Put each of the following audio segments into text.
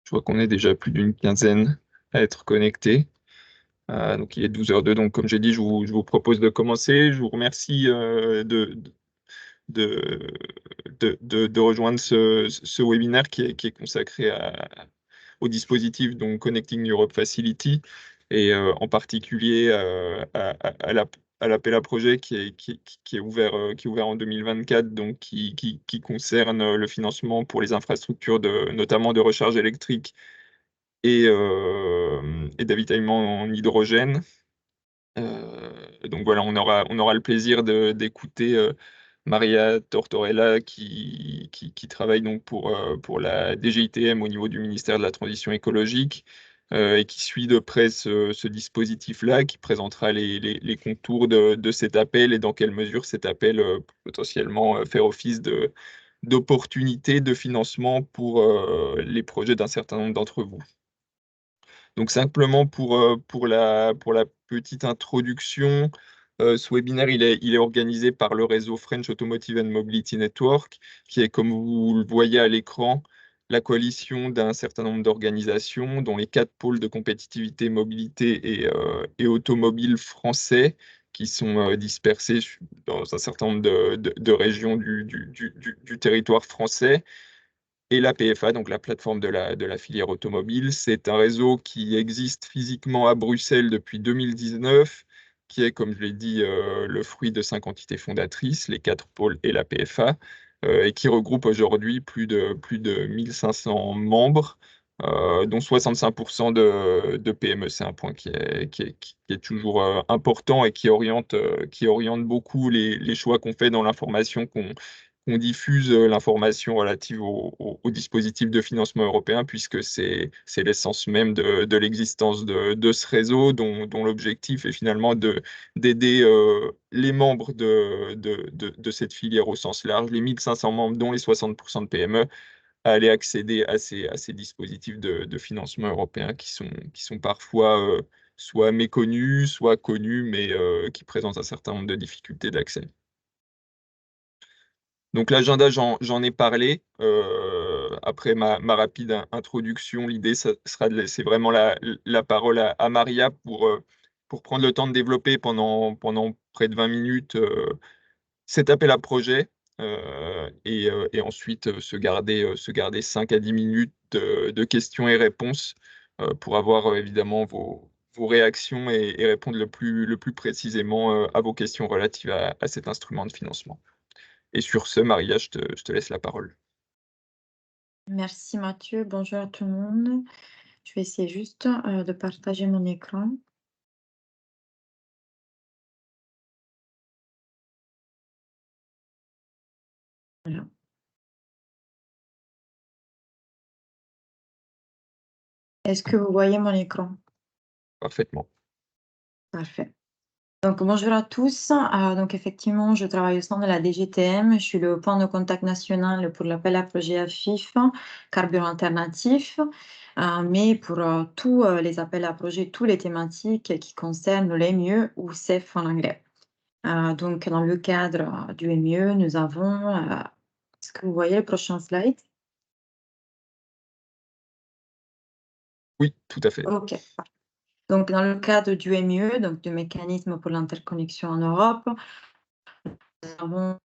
Je vois qu'on est déjà plus d'une quinzaine à être connectés. Donc il est 12h02, donc comme j'ai dit, je vous propose de commencer. Je vous remercie de rejoindre ce webinaire qui est consacré au dispositif donc Connecting Europe Facility et en particulier à l'appel à projet qui est ouvert en 2024, donc qui concerne le financement pour les infrastructures notamment de recharge électrique et d'avitaillement en hydrogène. Donc voilà, on aura le plaisir d'écouter Maria Tortorella qui travaille donc pour la DGITM au niveau du ministère de la Transition écologique et qui suit de près ce dispositif-là, qui présentera les contours de cet appel et dans quelle mesure cet appel peut potentiellement faire office d'opportunité de financement pour les projets d'un certain nombre d'entre vous. Donc simplement pour la petite introduction, ce webinaire, il est organisé par le réseau French Automotive and Mobility Network, qui est, comme vous le voyez à l'écran, la coalition d'un certain nombre d'organisations, dont les 4 pôles de compétitivité, mobilité et automobile français, qui sont dispersés dans un certain nombre de régions du territoire français. Et la PFA, donc la plateforme de la filière automobile, c'est un réseau qui existe physiquement à Bruxelles depuis 2019, qui est, comme je l'ai dit, le fruit de 5 entités fondatrices, les 4 pôles et la PFA, et qui regroupe aujourd'hui plus de 1500 membres, dont 65% de PME. C'est un point qui est toujours important et qui oriente beaucoup les choix qu'on fait dans l'information qu'on diffuse l'information relative au dispositif de financement européen, puisque c'est l'essence même de l'existence de ce réseau, dont l'objectif est finalement d'aider les membres de cette filière au sens large, les 1500 membres, dont les 60% de PME, à aller accéder à ces dispositifs de financement européen qui sont parfois soit méconnus, soit connus, mais qui présentent un certain nombre de difficultés d'accès. Donc l'agenda, j'en ai parlé. Après ma rapide introduction, l'idée sera de laisser vraiment la parole à Maria pour prendre le temps de développer pendant près de 20 minutes cet appel à projet et ensuite se garder 5 à 10 minutes de questions et réponses pour avoir évidemment vos réactions et répondre le plus précisément à vos questions relatives à cet instrument de financement. Et sur ce, Maria, je te laisse la parole. Merci Mathieu, bonjour à tout le monde. Je vais essayer juste de partager mon écran. Voilà. Est-ce que vous voyez mon écran? Parfaitement. Parfait. Donc bonjour à tous. Donc effectivement, je travaille au sein de la DGTM. Je suis le point de contact national pour l'appel à projet AFIF, carburant alternatif, mais pour tous les appels à projet, toutes les thématiques qui concernent le MIE ou CEF en anglais. Donc dans le cadre du MIE, nous avons... est-ce que vous voyez le prochain slide? Oui, tout à fait. OK. Donc dans le cadre du MIE, donc du mécanisme pour l'interconnexion en Europe, nous avons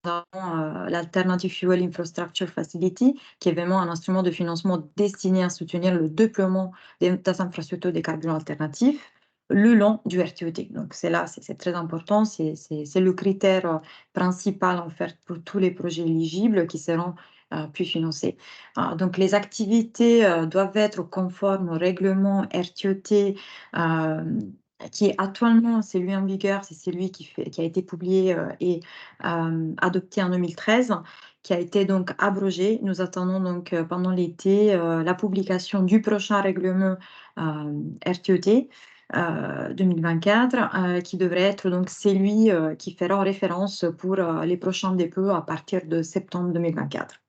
l'Alternative Fuel Infrastructure Facility, qui est vraiment un instrument de financement destiné à soutenir le déploiement des infrastructures des carburants alternatifs le long du RTOT. Donc c'est là, c'est très important, c'est le critère principal en fait pour tous les projets éligibles qui seront puis financés. Donc les activités doivent être conformes au règlement RTOT qui est actuellement celui en vigueur, c'est celui qui a été publié et adopté en 2013, qui a été donc abrogé. Nous attendons donc pendant l'été la publication du prochain règlement RTOT 2024, qui devrait être donc celui qui fera référence pour les prochains dépôts à partir de septembre 2024.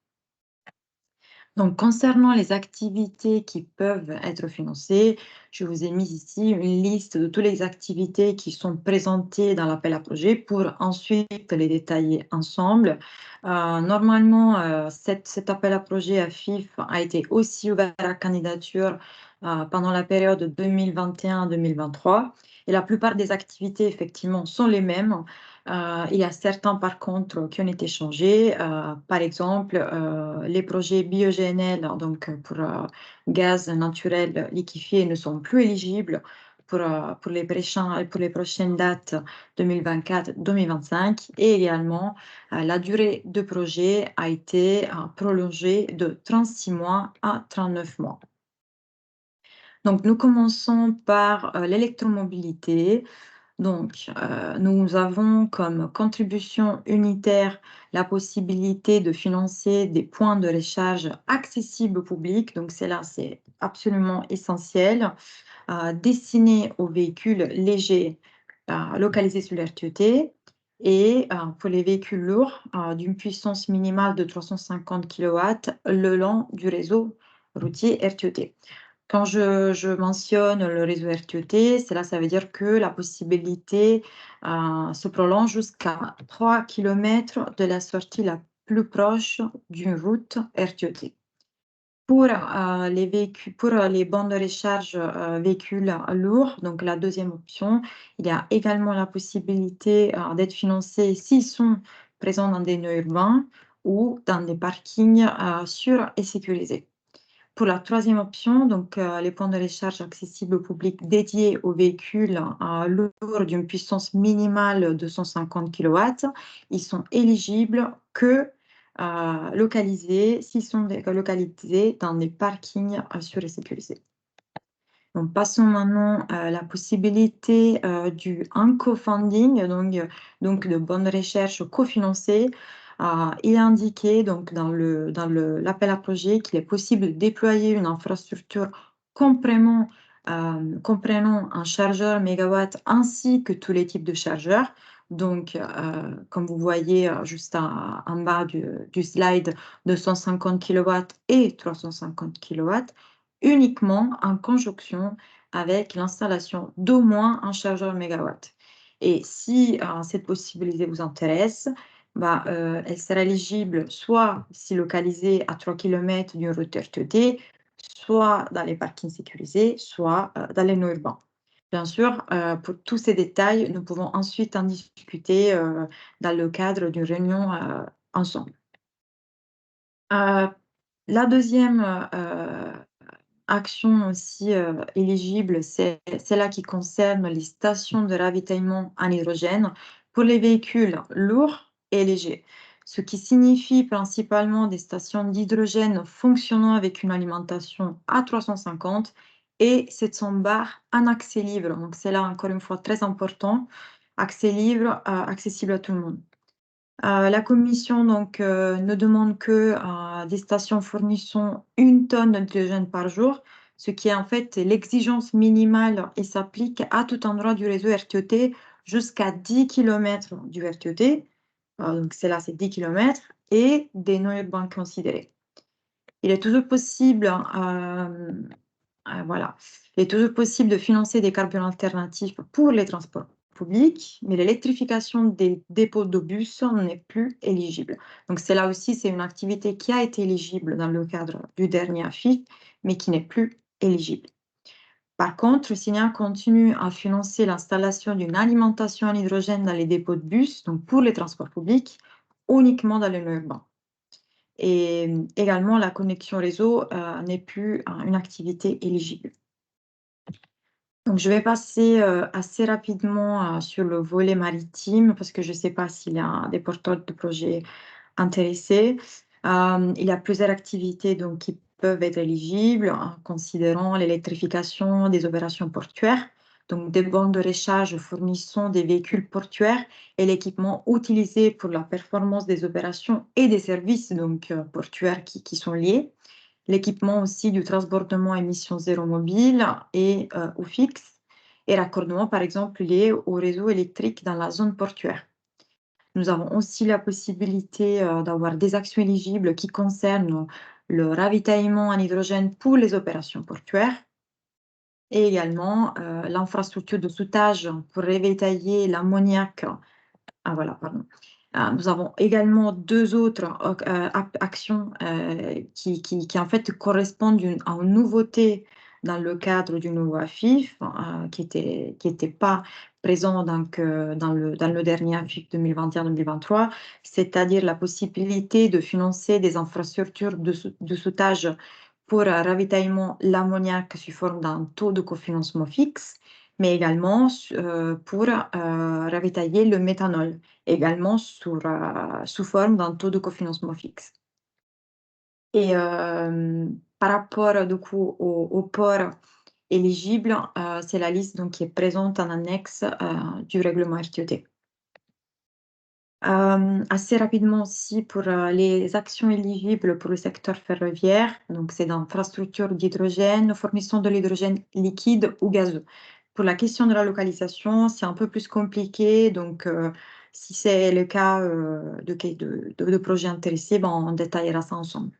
Donc, concernant les activités qui peuvent être financées, je vous ai mis ici une liste de toutes les activités qui sont présentées dans l'appel à projet pour ensuite les détailler ensemble. Normalement, cet appel à projet à FIF a été aussi ouvert à la candidature pendant la période 2021-2023. Et la plupart des activités, effectivement, sont les mêmes. Il y a certains, par contre, qui ont été changés. Par exemple, les projets biogénels, donc pour gaz naturel liquéfié, ne sont plus éligibles pour les prochaines dates 2024-2025. Et également, la durée de projet a été prolongée de 36 mois à 39 mois. Donc, nous commençons par l'électromobilité. Donc, nous avons comme contribution unitaire la possibilité de financer des points de recharge accessibles au public. Donc, c'est absolument essentiel, destinés aux véhicules légers localisés sur l'RTT et pour les véhicules lourds d'une puissance minimale de 350 kW le long du réseau routier RTT. Quand je mentionne le réseau RTT, ça veut dire que la possibilité se prolonge jusqu'à 3 km de la sortie la plus proche d'une route RTT. Pour les bandes de recharge véhicules lourds, donc la deuxième option, il y a également la possibilité d'être financés s'ils sont présents dans des nœuds urbains ou dans des parkings sûrs et sécurisés. Pour la troisième option, donc les points de recharge accessibles au public dédiés aux véhicules lourds d'une puissance minimale de 150 kW, ils sont éligibles que s'ils sont localisés dans des parkings sûrs et sécurisés. Donc, passons maintenant à la possibilité du co-funding, donc de bonnes recherches cofinancées. Il est indiqué donc, dans l'appel à projet qu'il est possible de déployer une infrastructure comprenant un chargeur mégawatt ainsi que tous les types de chargeurs. Donc, comme vous voyez juste en bas du slide, 250 kW et 350 kW, uniquement en conjonction avec l'installation d'au moins un chargeur mégawatt. Et si cette possibilité vous intéresse, elle sera éligible soit si localisée à 3 km d'une route RTT, soit dans les parkings sécurisés, soit dans les nœuds urbains. Bien sûr, pour tous ces détails, nous pouvons ensuite en discuter dans le cadre d'une réunion ensemble. La deuxième action aussi éligible, c'est celle qui concerne les stations de ravitaillement en hydrogène pour les véhicules lourds et légers, ce qui signifie principalement des stations d'hydrogène fonctionnant avec une alimentation à 350 et 700 bars en accès libre. Donc c'est là encore une fois très important, accès libre, accessible à tout le monde. La commission donc, ne demande que des stations fournissant 1 tonne d'hydrogène par jour, ce qui est en fait l'exigence minimale et s'applique à tout endroit du réseau RTT jusqu'à 10 km du RTT. Donc c'est 10 km et des nœuds urbains considérés. Il est toujours possible, voilà. Il est toujours possible de financer des carburants alternatifs pour les transports publics, mais l'électrification des dépôts de bus n'est plus éligible. Donc c'est là aussi, c'est une activité qui a été éligible dans le cadre du dernier AFIF, mais qui n'est plus éligible. Par contre, SINEA continue à financer l'installation d'une alimentation en hydrogène dans les dépôts de bus, donc pour les transports publics, uniquement dans les nœuds urbains. Et également, la connexion réseau n'est plus une activité éligible. Donc, je vais passer assez rapidement sur le volet maritime parce que je ne sais pas s'il y a des porteurs de projets intéressés. Il y a plusieurs activités donc, qui peuvent être éligibles en considérant l'électrification des opérations portuaires, donc des bornes de recharge fournissant des véhicules portuaires et l'équipement utilisé pour la performance des opérations et des services donc, portuaires qui sont liés. L'équipement aussi du transbordement émission zéro mobile et ou fixe, et raccordement par exemple lié au réseau électrique dans la zone portuaire. Nous avons aussi la possibilité d'avoir des actions éligibles qui concernent le ravitaillement en hydrogène pour les opérations portuaires et également l'infrastructure de soudage pour ravitailler l'ammoniac. Ah voilà, pardon. Nous avons également deux autres actions qui en fait correspondent à une nouveauté dans le cadre du nouveau AFIF, qui était pas présent donc, dans le dernier AFIF 2021-2023, c'est-à-dire la possibilité de financer des infrastructures de soudage pour ravitaillement l'ammoniac sous forme d'un taux de cofinancement fixe, mais également pour ravitailler le méthanol, également sous forme d'un taux de cofinancement fixe. Et par rapport du coup au port éligible, c'est la liste donc, qui est présente en annexe du règlement RTET. Assez rapidement aussi pour les actions éligibles pour le secteur ferroviaire, donc c'est d'infrastructures d'hydrogène, fournissant de l'hydrogène liquide ou gazeux. Pour la question de la localisation, c'est un peu plus compliqué, donc si c'est le cas de projets intéressés, ben, on détaillera ça ensemble.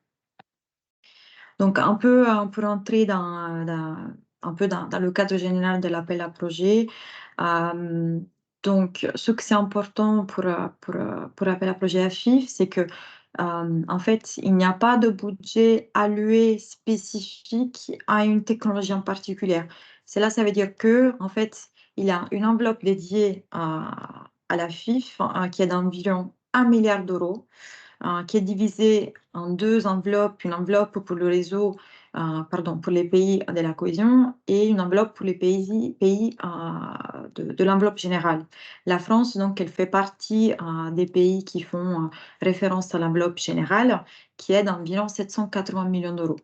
Donc un peu pour entrer un peu dans le cadre général de l'appel à projet. Donc ce que c'est important pour l'appel à projet AFIF, c'est que en fait, il n'y a pas de budget alloué spécifique à une technologie en particulier. Cela, ça veut dire que en fait, il y a une enveloppe dédiée à l'AFIF qui est d'environ 1 milliard d'euros qui est divisé en deux enveloppes, une enveloppe pour le réseau, pour les pays de la cohésion et une enveloppe pour les pays de l'enveloppe générale. La France, donc, elle fait partie des pays qui font référence à l'enveloppe générale, qui est d'environ 780 millions d'euros.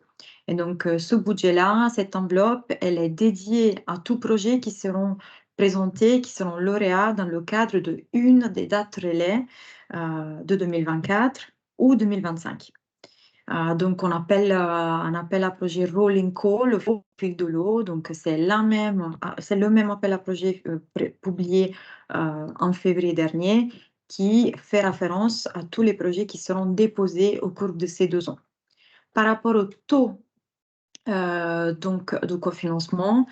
Et donc, ce budget-là, cette enveloppe, elle est dédiée à tous projets qui seront présentés, qui seront lauréats dans le cadre de une des dates relais de 2024 ou 2025. Donc, on appelle un appel à projet Rolling Call, au fil de l'eau. Donc, c'est le même appel à projet publié en février dernier qui fait référence à tous les projets qui seront déposés au cours de ces 2 ans. Par rapport au taux donc, de cofinancement,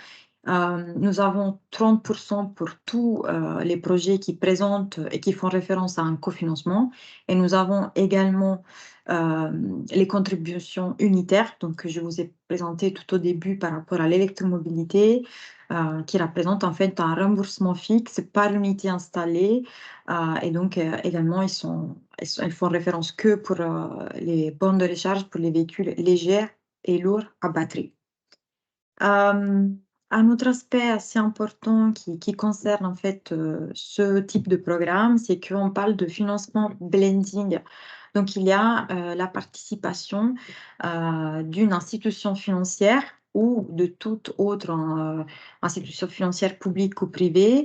nous avons 30% pour tous les projets qui présentent et qui font référence à un cofinancement. Et nous avons également les contributions unitaires, donc je vous ai présenté tout au début par rapport à l'électromobilité, qui représente en fait un remboursement fixe par unité installée. Et donc également, elles font référence que pour les bornes de recharge pour les véhicules légers et lourds à batterie. Un autre aspect assez important qui concerne en fait ce type de programme, c'est qu'on parle de financement blending. Donc, il y a la participation d'une institution financière ou de toute autre institution financière publique ou privée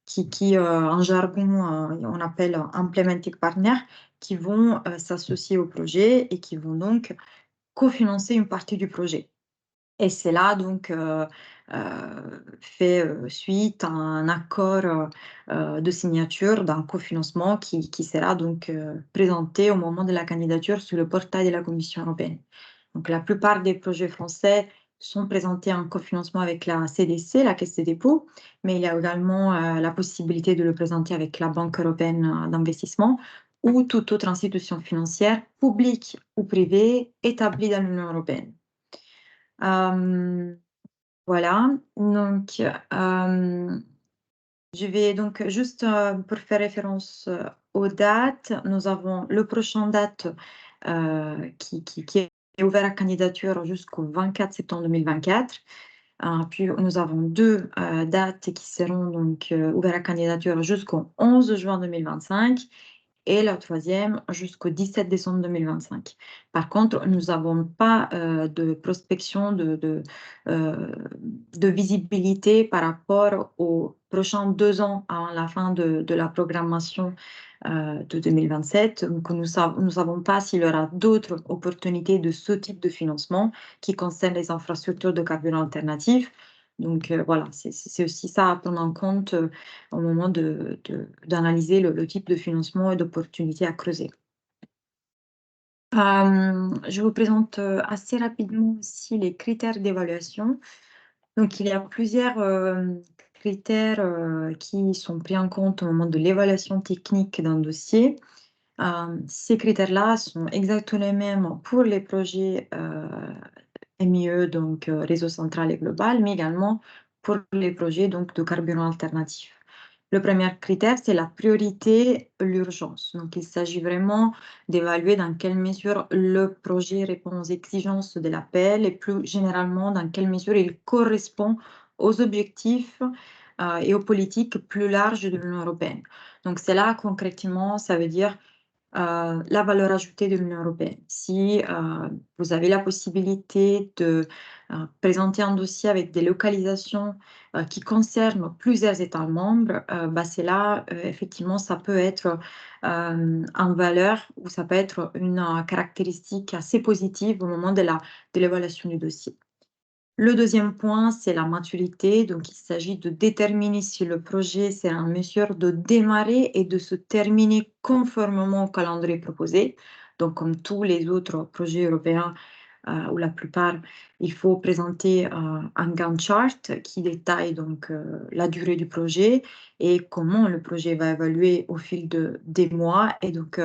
qui en jargon, on appelle implementing partner, qui vont s'associer au projet et qui vont donc cofinancer une partie du projet. Et c'est là donc fait suite à un accord de signature d'un cofinancement qui sera donc présenté au moment de la candidature sur le portail de la Commission européenne. Donc la plupart des projets français sont présentés en cofinancement avec la CDC, la Caisse des dépôts, mais il y a également la possibilité de le présenter avec la Banque européenne d'investissement ou toute autre institution financière, publique ou privée, établie dans l'Union européenne. Voilà, donc je vais donc juste pour faire référence aux dates, nous avons le prochain date qui est ouvert à candidature jusqu'au 24 septembre 2024. Puis nous avons 2 dates qui seront donc ouvertes à candidature jusqu'au 11 juin 2025 et la troisième jusqu'au 17 décembre 2025. Par contre, nous n'avons pas de prospection, de visibilité par rapport aux prochains 2 ans avant la fin de la programmation de 2027. Donc, nous ne savons pas s'il y aura d'autres opportunités de ce type de financement qui concernent les infrastructures de carburant alternatifs. Donc voilà, c'est aussi ça à prendre en compte au moment d'analyser le type de financement et d'opportunités à creuser. Je vous présente assez rapidement aussi les critères d'évaluation. Donc, il y a plusieurs critères qui sont pris en compte au moment de l'évaluation technique d'un dossier. Ces critères-là sont exactement les mêmes pour les projets MIE, donc réseau central et global, mais également pour les projets donc, de carburant alternatif. Le premier critère, c'est la priorité, l'urgence. Donc, il s'agit vraiment d'évaluer dans quelle mesure le projet répond aux exigences de l'appel et plus généralement dans quelle mesure il correspond aux objectifs et aux politiques plus larges de l'Union européenne. Donc, c'est là concrètement, ça veut dire la valeur ajoutée de l'Union européenne. Si vous avez la possibilité de présenter un dossier avec des localisations qui concernent plusieurs États membres, bah, c'est là, effectivement, ça peut être en valeur ou ça peut être une caractéristique assez positive au moment de l'évaluation du dossier. Le deuxième point, c'est la maturité. Donc, il s'agit de déterminer si le projet c'est en mesure de démarrer et de se terminer conformément au calendrier proposé. Donc, comme tous les autres projets européens, ou la plupart, il faut présenter un Gantt chart qui détaille donc la durée du projet et comment le projet va évoluer au fil des mois. Et donc,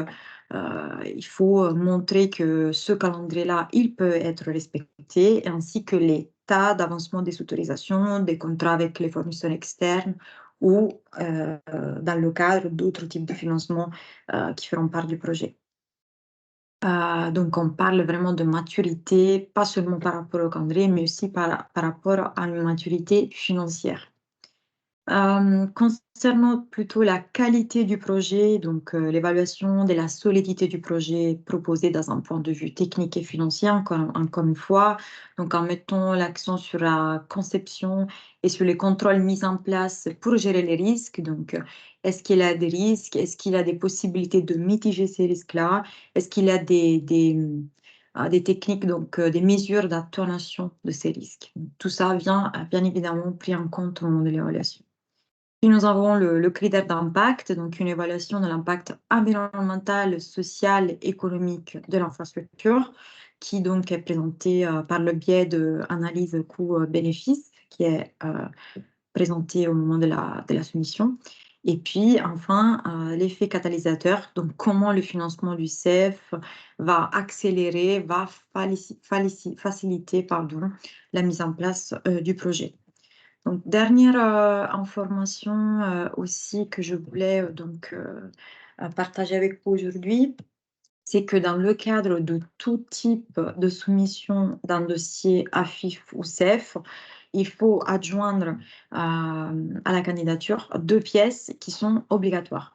il faut montrer que ce calendrier-là, il peut être respecté, ainsi que l'état d'avancement des autorisations, des contrats avec les fournisseurs externes ou dans le cadre d'autres types de financement qui feront part du projet. Donc on parle vraiment de maturité, pas seulement par rapport au calendrier, mais aussi par rapport à une maturité financière. Concernant plutôt la qualité du projet, donc l'évaluation de la solidité du projet proposé dans un point de vue technique et financier, encore une fois, donc en mettant l'accent sur la conception et sur les contrôles mis en place pour gérer les risques. Donc, est-ce qu'il y a des risques? Est-ce qu'il y a des possibilités de mitiger ces risques-là? Est-ce qu'il y a des techniques, donc des mesures d'atténuation de ces risques? Tout ça vient bien évidemment pris en compte au moment de l'évaluation. Puis nous avons le critère d'impact, donc une évaluation de l'impact environnemental, social, économique de l'infrastructure, qui donc est présentée par le biais de analyse coût-bénéfice, qui est présentée au moment de la soumission. Et puis enfin, l'effet catalysateur, donc comment le financement du CEF va accélérer, va faciliter la mise en place du projet. Donc, dernière information aussi que je voulais partager avec vous aujourd'hui, c'est que dans le cadre de tout type de soumission d'un dossier AFIF ou CEF, il faut adjoindre à la candidature 2 pièces qui sont obligatoires.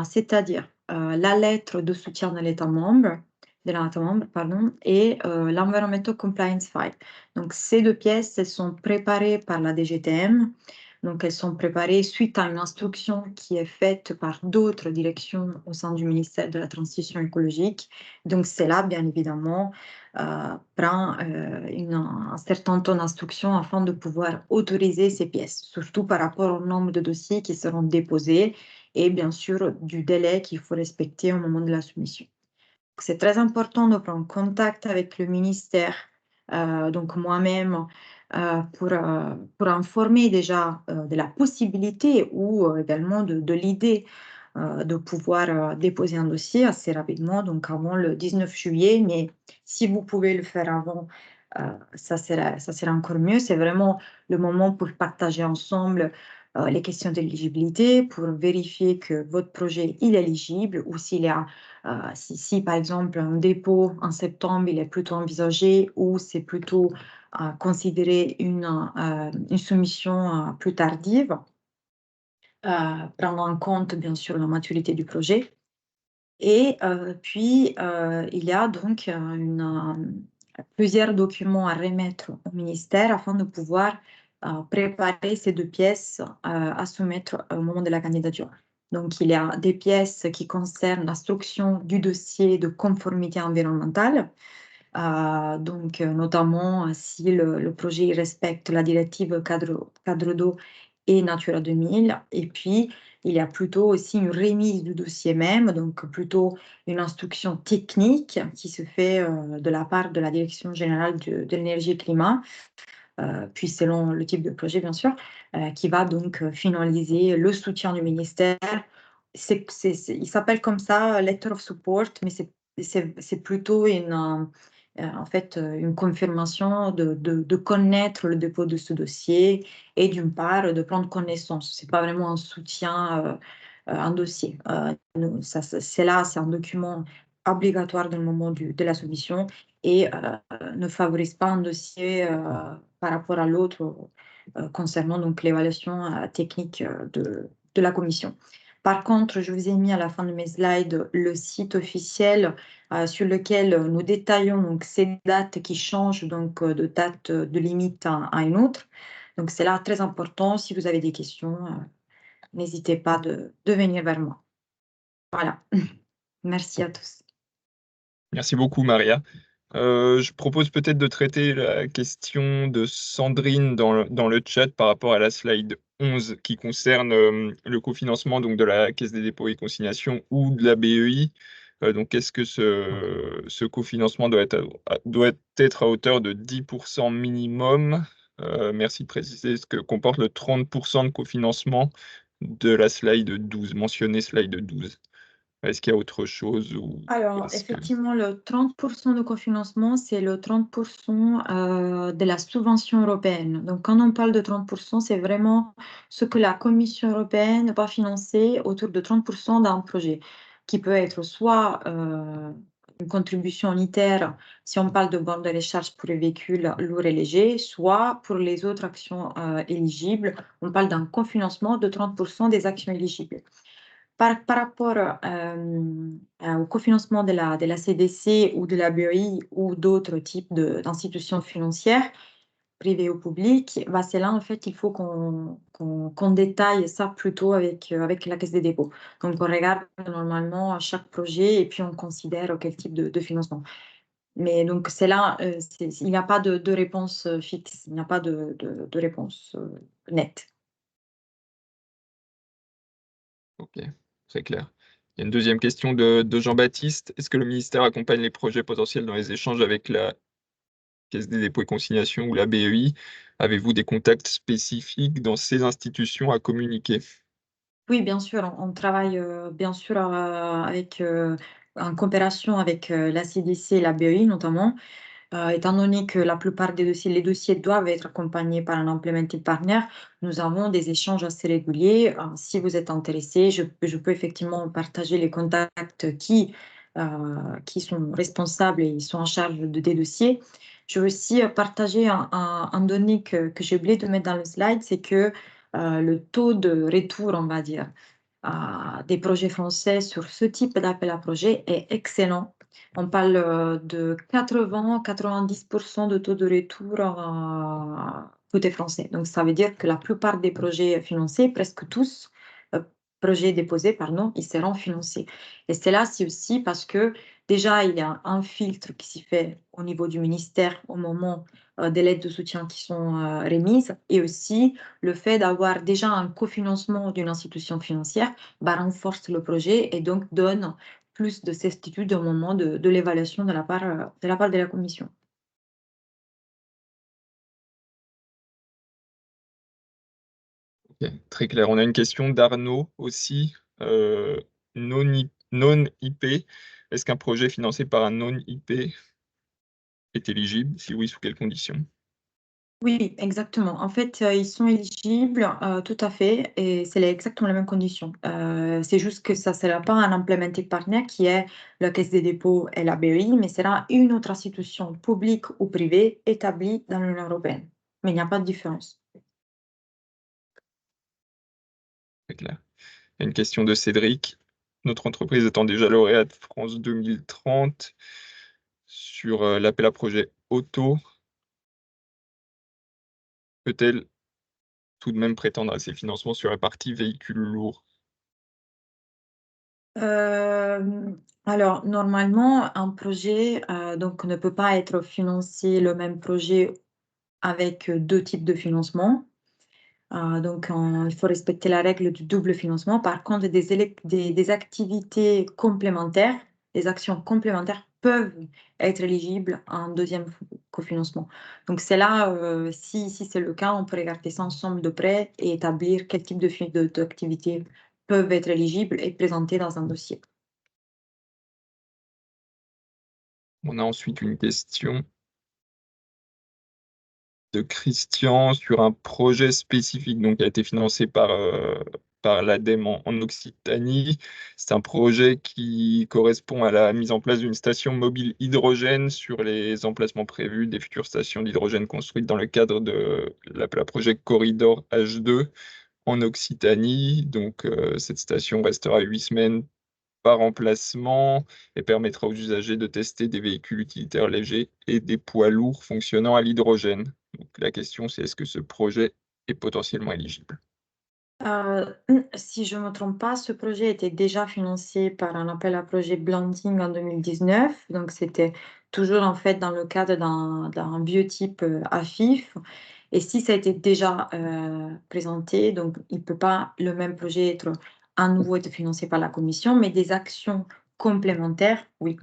C'est-à-dire la lettre de soutien de l'État membre, et l'Environmental Compliance File. Donc, ces 2 pièces, elles sont préparées par la DGTM. Donc, elles sont préparées suite à une instruction qui est faite par d'autres directions au sein du ministère de la Transition écologique. Donc, c'est là, bien évidemment, prend un certain temps d'instruction afin de pouvoir autoriser ces pièces, surtout par rapport au nombre de dossiers qui seront déposés et bien sûr du délai qu'il faut respecter au moment de la soumission. C'est très important de prendre contact avec le ministère, donc moi-même, pour informer déjà de la possibilité ou également de l'idée de pouvoir déposer un dossier assez rapidement, donc avant le 19 juillet. Mais si vous pouvez le faire avant, ça serait encore mieux. C'est vraiment le moment pour partager ensemble les questions d'éligibilité, pour vérifier que votre projet il est éligible ou s'il y a si, par exemple, un dépôt en septembre, il est plutôt envisagé ou c'est plutôt considéré une soumission plus tardive, prendre en compte, bien sûr, la maturité du projet. Et puis, il y a donc plusieurs documents à remettre au ministère afin de pouvoir préparer ces 2 pièces à soumettre au moment de la candidature. Donc, il y a des pièces qui concernent l'instruction du dossier de conformité environnementale, donc notamment si le projet respecte la directive cadre d'eau et Natura 2000. Et puis, il y a plutôt aussi une remise du dossier même, donc plutôt une instruction technique qui se fait de la part de la Direction générale de l'énergie et climat, puis selon le type de projet, bien sûr, qui va donc finaliser le soutien du ministère. Il s'appelle comme ça, Letter of Support, mais c'est plutôt en fait, une confirmation de connaître le dépôt de ce dossier et d'une part, de prendre connaissance. C'est pas vraiment un soutien, un dossier. C'est là, c'est un document obligatoire dans le moment de la soumission et ne favorise pas un dossier par rapport à l'autre concernant donc l'évaluation technique de la commission. Par contre, je vous ai mis à la fin de mes slides le site officiel sur lequel nous détaillons donc ces dates qui changent donc de date de limite à une autre. Donc c'est là très important. Si vous avez des questions, n'hésitez pas de venir vers moi. Voilà. Merci à tous. Merci beaucoup, Maria. Je propose peut-être de traiter la question de Sandrine dans le chat par rapport à la slide 11 qui concerne le cofinancement donc, de la Caisse des dépôts et consignations ou de la BEI. Donc, est-ce que ce cofinancement doit être à hauteur de 10% minimum? Merci de préciser ce que comporte le 30% de cofinancement de la slide 12, mentionné slide 12. Est-ce qu'il y a autre chose ou Alors, est-ce que... effectivement, le 30% de cofinancement, c'est le 30% de la subvention européenne. Donc, quand on parle de 30%, c'est vraiment ce que la Commission européenne va financer autour de 30% d'un projet, qui peut être soit une contribution unitaire, si on parle de bornes de recharge pour les véhicules lourds et légers, soit pour les autres actions éligibles, on parle d'un cofinancement de 30% des actions éligibles. Par rapport au cofinancement de la CDC ou de la BEI ou d'autres types d'institutions financières, privées ou publiques, bah, c'est là, en fait, il faut qu'on détaille ça plutôt avec la Caisse des dépôts. Donc, on regarde normalement chaque projet et puis on considère quel type de financement. Mais donc, c'est là, il n'y a pas de réponse fixe, il n'y a pas de réponse nette. Ok, très clair. Il y a une deuxième question de Jean-Baptiste. Est-ce que le ministère accompagne les projets potentiels dans les échanges avec la Caisse des dépôts et consignations ou la BEI? Avez-vous des contacts spécifiques dans ces institutions à communiquer? Oui, bien sûr, on travaille bien sûr en coopération avec la CDC et la BEI notamment, étant donné que la plupart les dossiers doivent être accompagnés par un implementing partner, nous avons des échanges assez réguliers. Si vous êtes intéressé, je peux effectivement partager les contacts qui sont responsables et ils sont en charge des dossiers. Je veux aussi partager un donné que j'ai oublié de mettre dans le slide, c'est que le taux de retour, on va dire, des projets français sur ce type d'appel à projet est excellent. On parle de 80-90% de taux de retour côté français. Donc, ça veut dire que la plupart des projets financés, presque tous, projets déposés, pardon, ils seront financés. Et c'est là, c'est aussi parce que déjà, il y a un filtre qui s'y fait au niveau du ministère au moment des lettres de soutien qui sont remises et aussi le fait d'avoir déjà un cofinancement d'une institution financière bah, renforce le projet et donc donne plus de certitude au moment de l'évaluation de la part de la commission. Ok, très clair. On a une question d'Arnaud aussi. Non-IP. Est-ce qu'un projet financé par un non-IP est éligible? Si oui, sous quelles conditions? Oui, exactement. En fait, ils sont éligibles, tout à fait, et c'est exactement les mêmes conditions. C'est juste que ça ne sera pas un implementing partner qui est la Caisse des dépôts et la BEI, mais sera une autre institution publique ou privée établie dans l'Union européenne. Mais il n'y a pas de différence. Très clair. Il y a une question de Cédric. Notre entreprise étant déjà lauréate France 2030 sur l'appel à projet auto, peut-elle tout de même prétendre à ces financements sur la partie véhicules lourds? Alors, normalement, un projet donc, ne peut pas être financé le même projet avec deux types de financement. Donc, il faut respecter la règle du double financement. Par contre, des activités complémentaires, des actions complémentaires peuvent être éligibles à un deuxième cofinancement. Donc, c'est là, si c'est le cas, on peut regarder ça ensemble de près et établir quel type d'activités peuvent être éligibles et présentées dans un dossier. On a ensuite une question de Christian sur un projet spécifique donc, qui a été financé par l'ADEME en Occitanie. C'est un projet qui correspond à la mise en place d'une station mobile hydrogène sur les emplacements prévus des futures stations d'hydrogène construites dans le cadre de la projet Corridor H2 en Occitanie. Donc, cette station restera 8 semaines par emplacement et permettra aux usagers de tester des véhicules utilitaires légers et des poids lourds fonctionnant à l'hydrogène. Donc, la question, c'est est-ce que ce projet est potentiellement éligible? Si je ne me trompe pas, ce projet était déjà financé par un appel à projet Blending en 2019. Donc, c'était toujours en fait dans le cadre d'un biotype AFIF. Et si ça a été déjà présenté, donc il ne peut pas le même projet être à nouveau être financé par la commission, mais des actions complémentaires, oui.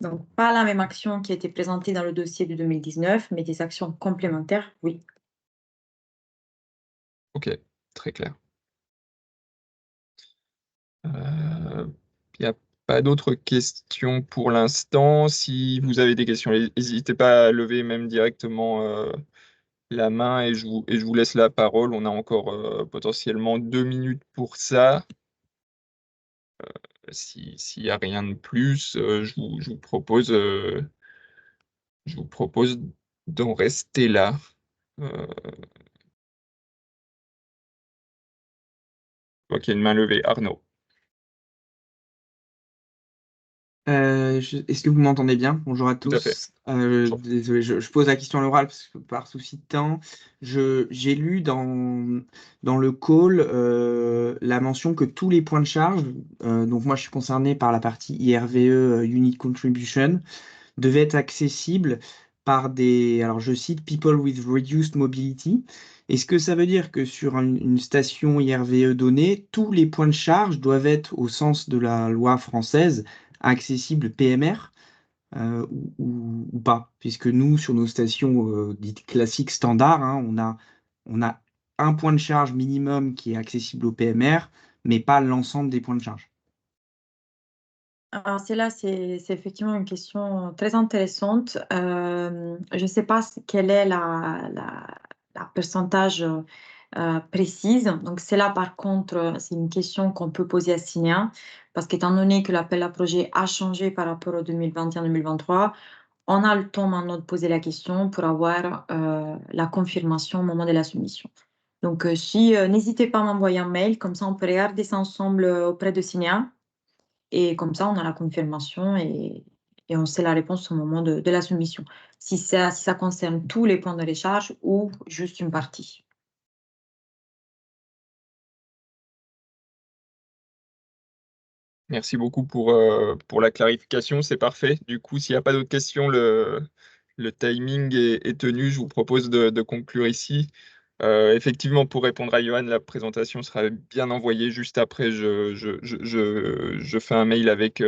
Donc, pas la même action qui a été présentée dans le dossier de 2019, mais des actions complémentaires, oui. Ok, très clair. Il n'y a pas d'autres questions pour l'instant. Si vous avez des questions, n'hésitez pas à lever même directement la main et je vous laisse la parole. On a encore potentiellement 2 minutes pour ça. S'il n'y a rien de plus, je vous propose d'en rester là. Je vois qu'il y a une main levée. Arnaud. Est-ce que vous m'entendez bien? Bonjour à Tout à fait. tous. Désolé, je pose la question à l'oral parce que par souci de temps, j'ai lu dans le call la mention que tous les points de charge, donc moi je suis concerné par la partie IRVE Unit Contribution, devaient être accessibles par des, alors je cite, People with Reduced Mobility. Est-ce que ça veut dire que sur une station IRVE donnée, tous les points de charge doivent être, au sens de la loi française, accessibles PMR ou pas? Puisque nous, sur nos stations dites classiques standards, hein, on a un point de charge minimum qui est accessible au PMR, mais pas l'ensemble des points de charge. Alors, c'est effectivement une question très intéressante. Je ne sais pas quel est la pourcentage précise. Donc, c'est là, par contre, c'est une question qu'on peut poser à Cinéa, parce qu'étant donné que l'appel à projet a changé par rapport au 2021-2023, on a le temps maintenant de poser la question pour avoir la confirmation au moment de la soumission. Donc, n'hésitez pas à m'envoyer un mail, comme ça on peut regarder ça ensemble auprès de Cinéa. Et comme ça, on a la confirmation et on sait la réponse au moment de la soumission. Si ça concerne tous les points de recharge ou juste une partie. Merci beaucoup pour la clarification, c'est parfait. Du coup, s'il n'y a pas d'autres questions, le timing est tenu. Je vous propose de conclure ici. Effectivement, pour répondre à Johan, la présentation sera bien envoyée juste après. Je fais un mail avec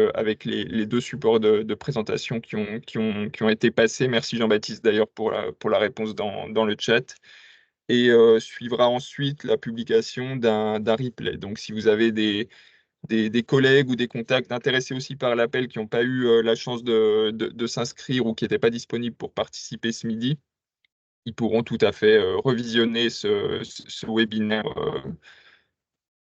les deux supports de présentation qui ont été passés. Merci Jean-Baptiste d'ailleurs pour la réponse dans le chat. Et suivra ensuite la publication d'un replay. Donc, si vous avez des collègues ou des contacts intéressés aussi par l'appel qui n'ont pas eu la chance de s'inscrire ou qui n'étaient pas disponibles pour participer ce midi, ils pourront tout à fait revisionner ce webinaire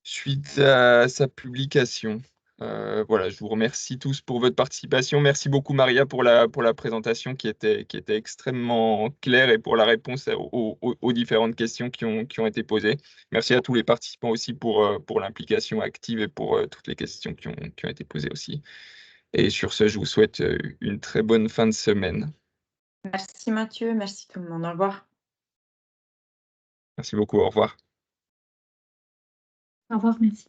suite à sa publication. Voilà, je vous remercie tous pour votre participation. Merci beaucoup Maria pour la présentation qui était extrêmement claire et pour la réponse aux différentes questions qui ont été posées. Merci à tous les participants aussi pour l'implication active et pour toutes les questions qui ont été posées aussi. Et sur ce, je vous souhaite une très bonne fin de semaine. Merci Mathieu, merci tout le monde. Au revoir. Merci beaucoup, au revoir. Au revoir, merci.